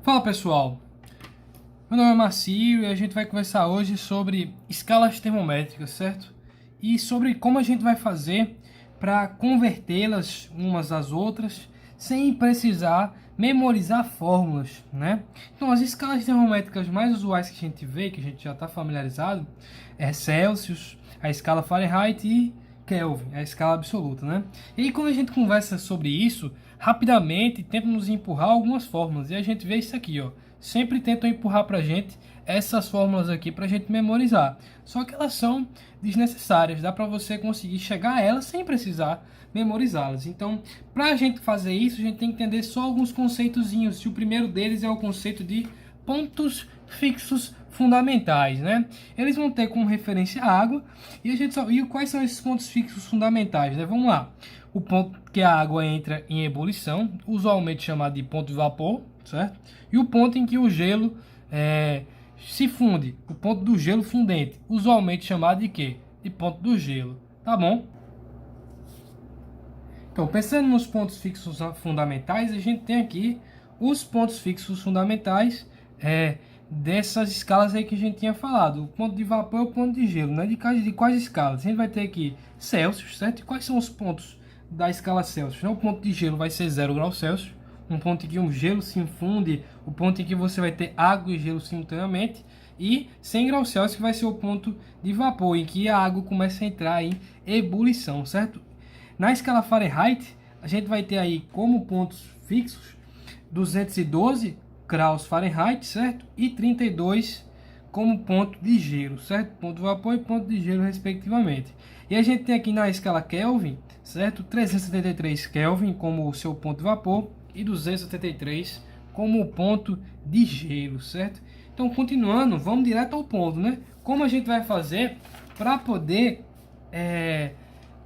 Fala pessoal, meu nome é Marcio e a gente vai conversar hoje sobre escalas termométricas, certo? E sobre como a gente vai fazer para convertê-las umas às outras sem precisar memorizar fórmulas, né? Então as escalas termométricas mais usuais que a gente vê, que a gente já está familiarizado, é Celsius, a escala Fahrenheit e Kelvin, a escala absoluta, né? E aí, quando a gente conversa sobre isso, rapidamente tentam nos empurrar algumas fórmulas, e a gente vê isso aqui, ó. Sempre tentam empurrar pra gente essas fórmulas aqui pra gente memorizar. Só que elas são desnecessárias, dá pra você conseguir chegar a elas sem precisar memorizá-las. Então, pra gente fazer isso, a gente tem que entender só alguns conceitozinhos. E o primeiro deles é o conceito de pontos fixos fundamentais, né? Eles vão ter como referência a água e quais são esses pontos fixos fundamentais, né? Vamos lá. O ponto que a água entra em ebulição, usualmente chamado de ponto de vapor, certo? E o ponto em que o gelo se funde, o ponto do gelo fundente, usualmente chamado de quê? De ponto do gelo, tá bom? Então, pensando nos pontos fixos fundamentais, a gente tem aqui os pontos fixos fundamentais dessas escalas aí que a gente tinha falado. O ponto de vapor e o ponto de gelo, né? De quais escalas? A gente vai ter aqui Celsius, certo? E quais são os pontos da escala Celsius? O ponto de gelo vai ser 0 graus Celsius, um ponto em que um gelo se infunde, o ponto em que você vai ter água e gelo simultaneamente, e 100 graus Celsius, que vai ser o ponto de vapor, em que a água começa a entrar em ebulição, certo? Na escala Fahrenheit, a gente vai ter aí como pontos fixos 212 graus Fahrenheit, certo? E 32 como ponto de gelo, certo? Ponto de vapor e ponto de gelo, respectivamente. E a gente tem aqui na escala Kelvin, certo? 373 Kelvin como o seu ponto de vapor e 273 como o ponto de gelo, certo? Então, continuando, vamos direto ao ponto, né? Como a gente vai fazer para poder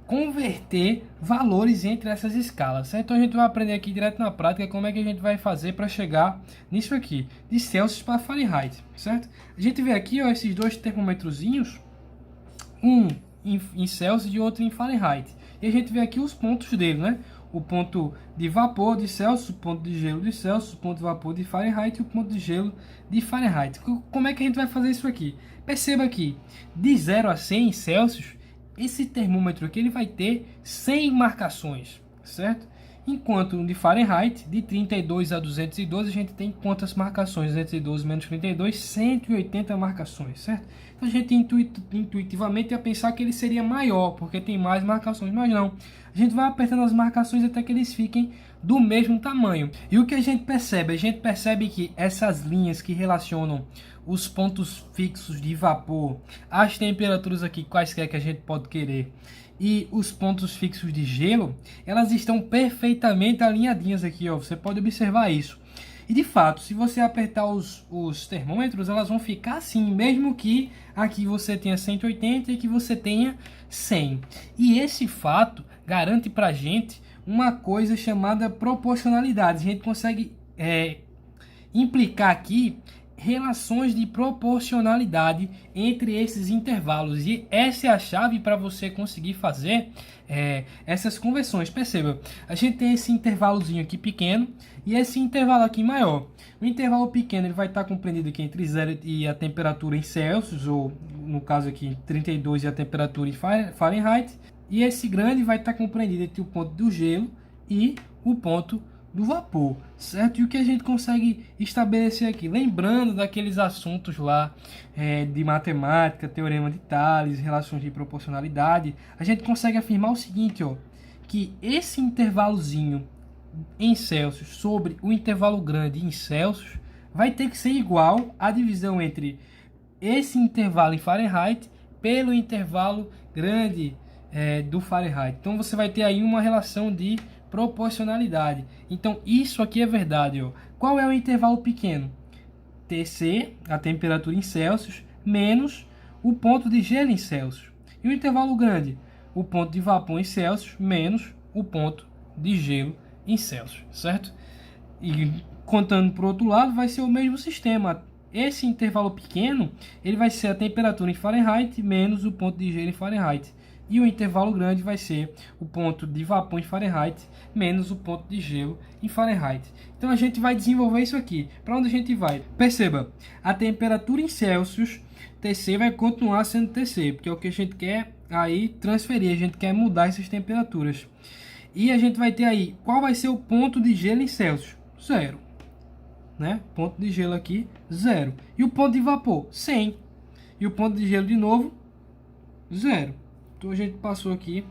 converter valores entre essas escalas, certo? Então a gente vai aprender aqui direto na prática como é que a gente vai fazer para chegar nisso aqui, de Celsius para Fahrenheit, certo? A gente vê aqui, ó, esses dois termômetrozinhos, um em Celsius e outro em Fahrenheit. E a gente vê aqui os pontos dele, né? O ponto de vapor de Celsius, o ponto de gelo de Celsius, o ponto de vapor de Fahrenheit e o ponto de gelo de Fahrenheit. Como é que a gente vai fazer isso aqui? Perceba que de 0 a 100 Celsius, esse termômetro aqui ele vai ter 100 marcações, certo? Enquanto de Fahrenheit, de 32 a 212, a gente tem quantas marcações? 212 menos 32, 180 marcações, certo? Então a gente intuitivamente ia pensar que ele seria maior, porque tem mais marcações, mas não. A gente vai apertando as marcações até que eles fiquem do mesmo tamanho. E o que a gente percebe? A gente percebe que essas linhas que relacionam os pontos fixos de vapor, as temperaturas aqui, quaisquer que a gente pode querer, e os pontos fixos de gelo, elas estão perfeitamente alinhadinhas aqui, ó. Você pode observar isso. E de fato, se você apertar os termômetros, elas vão ficar assim, mesmo que aqui você tenha 180 e que você tenha 100. E esse fato garante pra gente uma coisa chamada proporcionalidade. A gente consegue implicar aqui relações de proporcionalidade entre esses intervalos, e essa é a chave para você conseguir fazer essas conversões. Perceba, a gente tem esse intervalozinho aqui pequeno e esse intervalo aqui maior. O intervalo pequeno ele vai estar compreendido aqui entre 0 e a temperatura em Celsius, ou no caso aqui 32 e a temperatura em Fahrenheit, e esse grande vai estar compreendido entre o ponto do gelo e o ponto do vapor, certo? E o que a gente consegue estabelecer aqui, lembrando daqueles assuntos lá de matemática, teorema de Tales, relações de proporcionalidade, a gente consegue afirmar o seguinte, ó, que esse intervalozinho em Celsius sobre o intervalo grande em Celsius vai ter que ser igual à divisão entre esse intervalo em Fahrenheit pelo intervalo grande do Fahrenheit. Então você vai ter aí uma relação de proporcionalidade. Então isso aqui é verdade, ó. Qual é o intervalo pequeno? TC, a temperatura em Celsius, menos o ponto de gelo em Celsius. E o intervalo grande? O ponto de vapor em Celsius, menos o ponto de gelo em Celsius, certo? E contando para o outro lado, vai ser o mesmo sistema. Esse intervalo pequeno, ele vai ser a temperatura em Fahrenheit, menos o ponto de gelo em Fahrenheit. E o intervalo grande vai ser o ponto de vapor em Fahrenheit menos o ponto de gelo em Fahrenheit. Então a gente vai desenvolver isso aqui. Para onde a gente vai? Perceba, a temperatura em Celsius, TC vai continuar sendo TC, porque é o que a gente quer aí transferir, a gente quer mudar essas temperaturas. E a gente vai ter aí, qual vai ser o ponto de gelo em Celsius? 0. Né? Ponto de gelo aqui, 0. E o ponto de vapor? 100. E o ponto de gelo de novo? 0. Então a gente passou aqui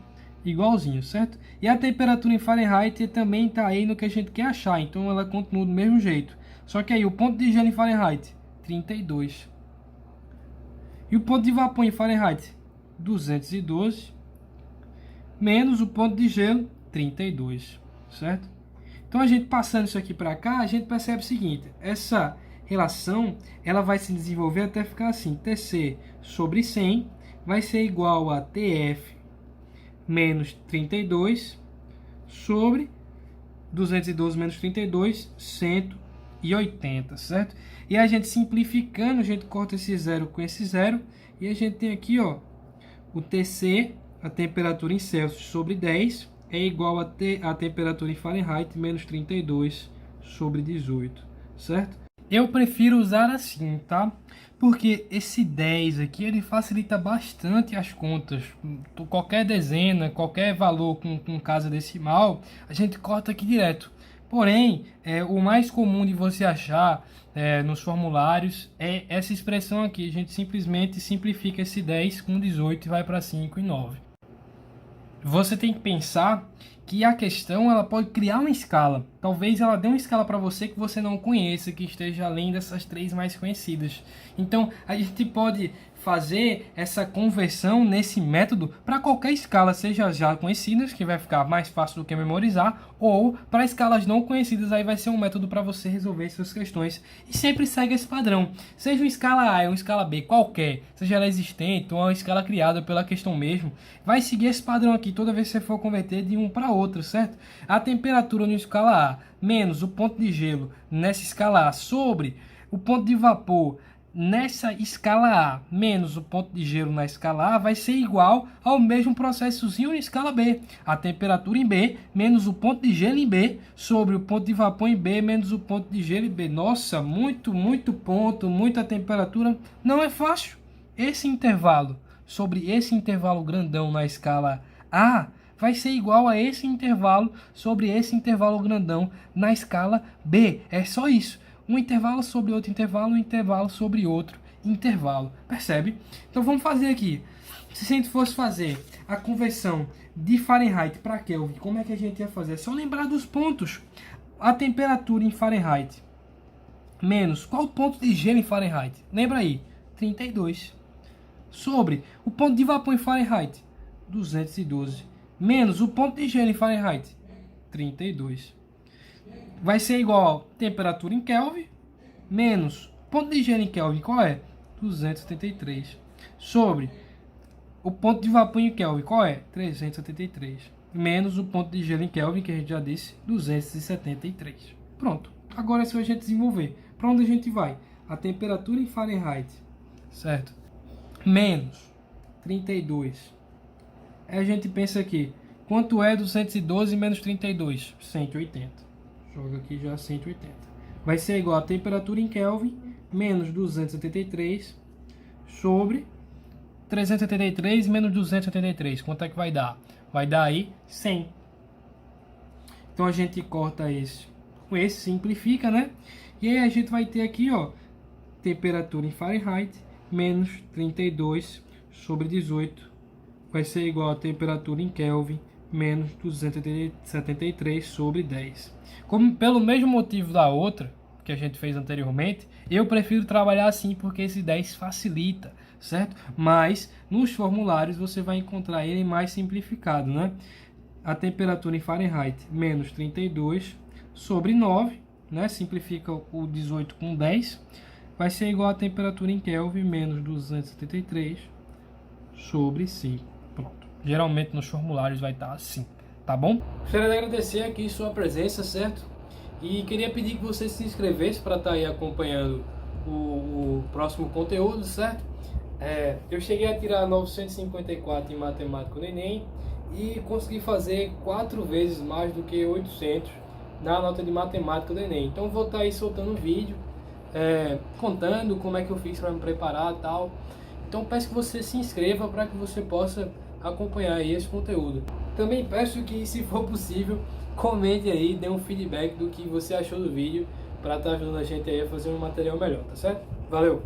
igualzinho, certo? E a temperatura em Fahrenheit também está aí no que a gente quer achar, então ela continua do mesmo jeito. Só que aí o ponto de gelo em Fahrenheit, 32. E o ponto de vapor em Fahrenheit, 212. Menos o ponto de gelo, 32, certo? Então a gente passando isso aqui para cá, a gente percebe o seguinte, essa relação ela vai se desenvolver até ficar assim, TC sobre 100 vai ser igual a TF menos 32 sobre 212 menos 32, 180, certo? E a gente simplificando, a gente corta esse zero com esse zero, e a gente tem aqui, ó, o TC, a temperatura em Celsius sobre 10, é igual a temperatura em Fahrenheit menos 32 sobre 18, certo? Eu prefiro usar assim, tá? Porque esse 10 aqui, ele facilita bastante as contas. Qualquer dezena, qualquer valor com casa decimal, a gente corta aqui direto. Porém, o mais comum de você achar nos formulários é essa expressão aqui. A gente simplesmente simplifica esse 10 com 18 e vai para 5 e 9. Você tem que pensar que a questão ela pode criar uma escala. Talvez ela dê uma escala para você que você não conheça, que esteja além dessas três mais conhecidas. Então, a gente pode fazer essa conversão nesse método para qualquer escala, seja já conhecidas, que vai ficar mais fácil do que memorizar, ou para escalas não conhecidas, aí vai ser um método para você resolver suas questões. E sempre segue esse padrão. Seja uma escala A ou uma escala B, qualquer, seja ela existente ou uma escala criada pela questão mesmo, vai seguir esse padrão aqui toda vez que você for converter de um para outro, certo? A temperatura na escala A menos o ponto de gelo nessa escala A sobre o ponto de vapor nessa escala A menos o ponto de gelo na escala A vai ser igual ao mesmo processozinho na escala B. A temperatura em B menos o ponto de gelo em B sobre o ponto de vapor em B menos o ponto de gelo em B. Nossa, muito ponto, muita temperatura. Não é fácil. Esse intervalo sobre esse intervalo grandão na escala A vai ser igual a esse intervalo sobre esse intervalo grandão na escala B. É só isso. Um intervalo sobre outro intervalo, um intervalo sobre outro intervalo. Percebe? Então vamos fazer aqui. Se a gente fosse fazer a conversão de Fahrenheit para Kelvin, como é que a gente ia fazer? É só lembrar dos pontos. A temperatura em Fahrenheit menos qual o ponto de gelo em Fahrenheit? Lembra aí? 32. Sobre o ponto de vapor em Fahrenheit? 212. Menos o ponto de gelo em Fahrenheit? 32. Vai ser igual a temperatura em Kelvin menos ponto de gelo em Kelvin, qual é? 273. Sobre o ponto de vapor em Kelvin, qual é? 373. Menos o ponto de gelo em Kelvin, que a gente já disse, 273. Pronto. Agora é só a gente desenvolver. Para onde a gente vai? A temperatura em Fahrenheit, certo? Menos 32. Aí a gente pensa aqui, quanto é 212 menos 32? 180. Joga aqui já 180. Vai ser igual a temperatura em Kelvin menos 273 sobre 373 menos 273. Quanto é que vai dar? Vai dar aí 100. Então a gente corta esse com esse, simplifica, né? E aí a gente vai ter aqui, ó, temperatura em Fahrenheit menos 32 sobre 18. Vai ser igual a temperatura em Kelvin menos 273 sobre 10. Como pelo mesmo motivo da outra, que a gente fez anteriormente, eu prefiro trabalhar assim porque esse 10 facilita, certo? Mas nos formulários você vai encontrar ele mais simplificado, né? A temperatura em Fahrenheit menos 32 sobre 9, né? Simplifica o 18 com 10, vai ser igual a temperatura em Kelvin menos 273 sobre 5. Pronto. Geralmente nos formulários vai estar assim, tá bom? Gostaria de agradecer aqui sua presença, certo? E queria pedir que você se inscrevesse para estar aí acompanhando o próximo conteúdo, certo? Eu cheguei a tirar 954 em matemática no Enem e consegui fazer 4 vezes mais do que 800 na nota de matemática do Enem. Então vou estar aí soltando um vídeo contando como é que eu fiz para me preparar e tal. Então peço que você se inscreva para que você possa acompanhar aí esse conteúdo. Também peço que, se for possível, comente aí, dê um feedback do que você achou do vídeo para estar ajudando a gente aí a fazer um material melhor, tá certo? Valeu!